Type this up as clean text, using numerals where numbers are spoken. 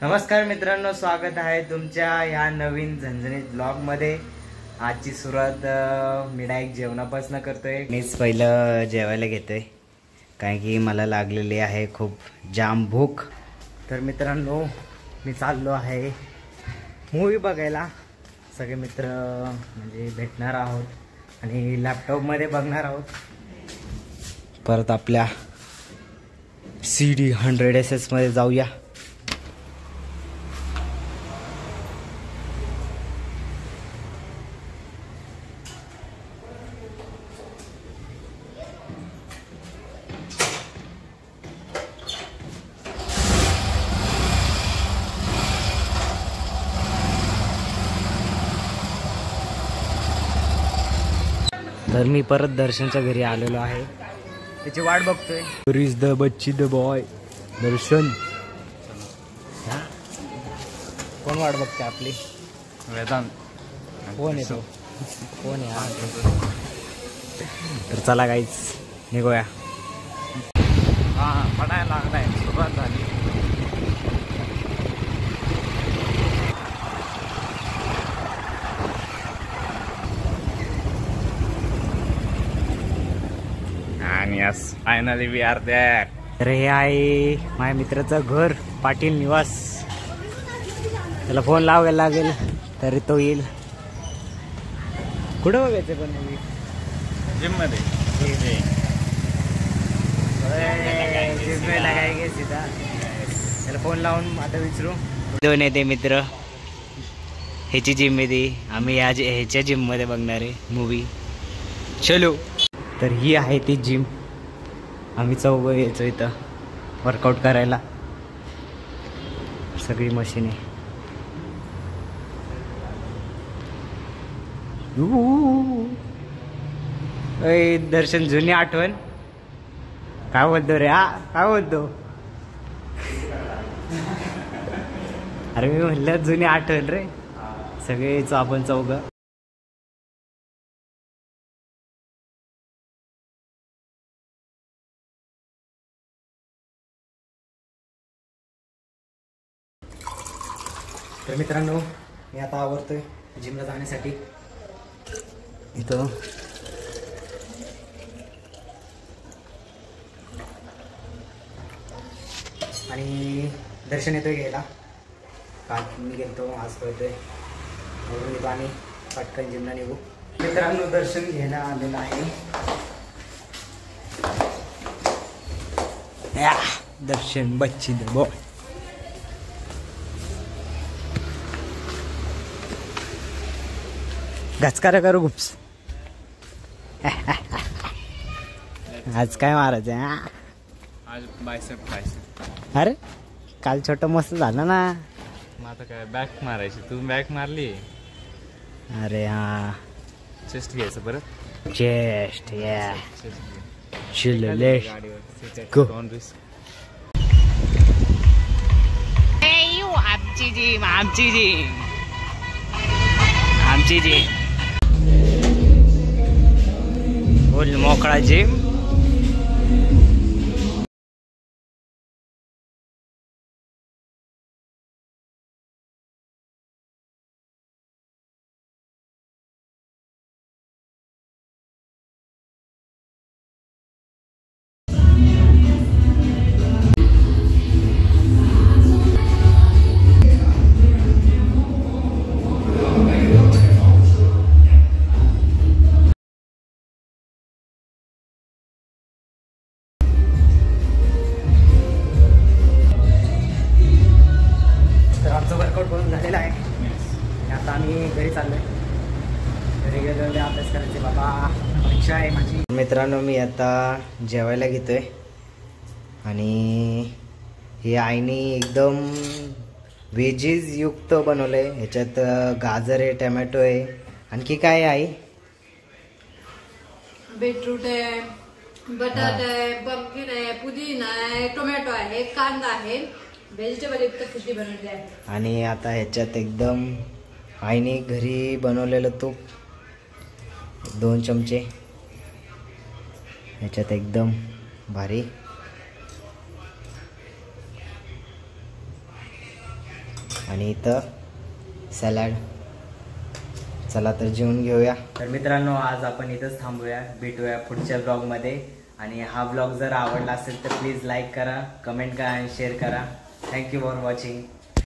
नमस्कार मित्रांनो, स्वागत आहे तुमच्या या नवीन झणझणीत ब्लॉगमध्ये। आजची सुरुवात मी डायरेक्ट जेवणापासून करतोय। मीच पहिलं जेवायला घेतोय कारण की मला लागलेली आहे खूप जाम भूक। तर मित्रांनो, मी चाललो आहे मूवी बघायला। सगळे मित्र म्हणजे भेटणार आहोत आणि लॅपटॉपमध्ये बघणार आहोत। परत आपल्या CD 100SS मध्ये जाऊया। तर मी परत दर्शनच्या घरी आलेलो आहे, त्याची वाट बघतोय। Where is the बच्ची द बॉय? दर्शन कोण वाट बघते आपली? वेदांत। कोण आहे तो? कोण आहे? तर चला गाईज निघूया। पडायला लागलाय, सुरुवात झाली। आणि yes, finally we are there. तर हे आहे माझ्या मित्राचं घर, पाटील निवास। त्याला फोन लावायला लागेल तरी तो येईल। कुठं बघायचं पण मूवी? जिम मध्ये। त्याला फोन लावून आता विचारू। दोन येते मित्र, ह्याची जिम मध्ये, आम्ही ह्याच्या जिम मध्ये बघणार आहे मूवी। चलो। तर ही आहे ती जिम, आम्ही चौघं यायचो इथं वर्कआउट करायला। सगळी मशीन आहे। दर्शन, जुनी आठवण काय बोलतो रे? काय बोलतो? अरे मी म्हणलं जुनी आठवण रे, सगळे यायचो आपण चौघं। तर मित्रांनो, मी आता आवरतोय जिमला जाण्यासाठी। इथं आणि दर्शन येतोय घ्यायला। काल मी गेलतो, आज पळतोय येतो आणि पटकन जिमला निघू। मित्रांनो, दर्शन घ्यायला आलेलं आहे। दर्शन बच्ची द बॉय। गचकारा करू गुप्स। आज काय मारायचं? आज बायसेप। अरे काल छोटं मस्त झालं ना। मग आता काय बॅक मारायची? तू बॅक मारली। अरे हा, चेस्ट घ्यायचं परत। चेस्ट या चिल्ले गो। आमची जिम, आमची जिम, आमची जिम, फुल मोकळा जिम। वर्कआउट करून झालेला आहे। आता आम्ही घरी चाललोय। घरी गेलो अभ्यास करायचे, बाबा परीक्षा आहे माझी। मित्रांनो, मी आता जेवायला घेतोय आणि हे आईने एकदम व्हेजीज युक्त बनवलंय। ह्याच्यात गाजर आहे, टमॅटो आहे, आणखी काय आहे? बीटरूट आहे, बटाटा आहे, पंपकिन आहे, पुदिना आहे, टोमॅटो आहे, कांदा आहे, व्हेजिटेबल युक्त खिचडी बनवली आहे। आणि आता ह्याच्यात एकदम आईने घरी बनवलेलं तूप 2 चमचे ह्याच्यात एकदम भारी। आणि इथं सॅलड. चला तर जेवून घेऊया. तर मित्रांनो आज आपण इथंच थांबूया, भेटूया पुढच्या ब्लॉगमध्ये. आणि हा ब्लॉग जर आवडला असेल तर प्लीज लाईक करा, कमेंट करा आणि शेअर करा. Thank you for watching.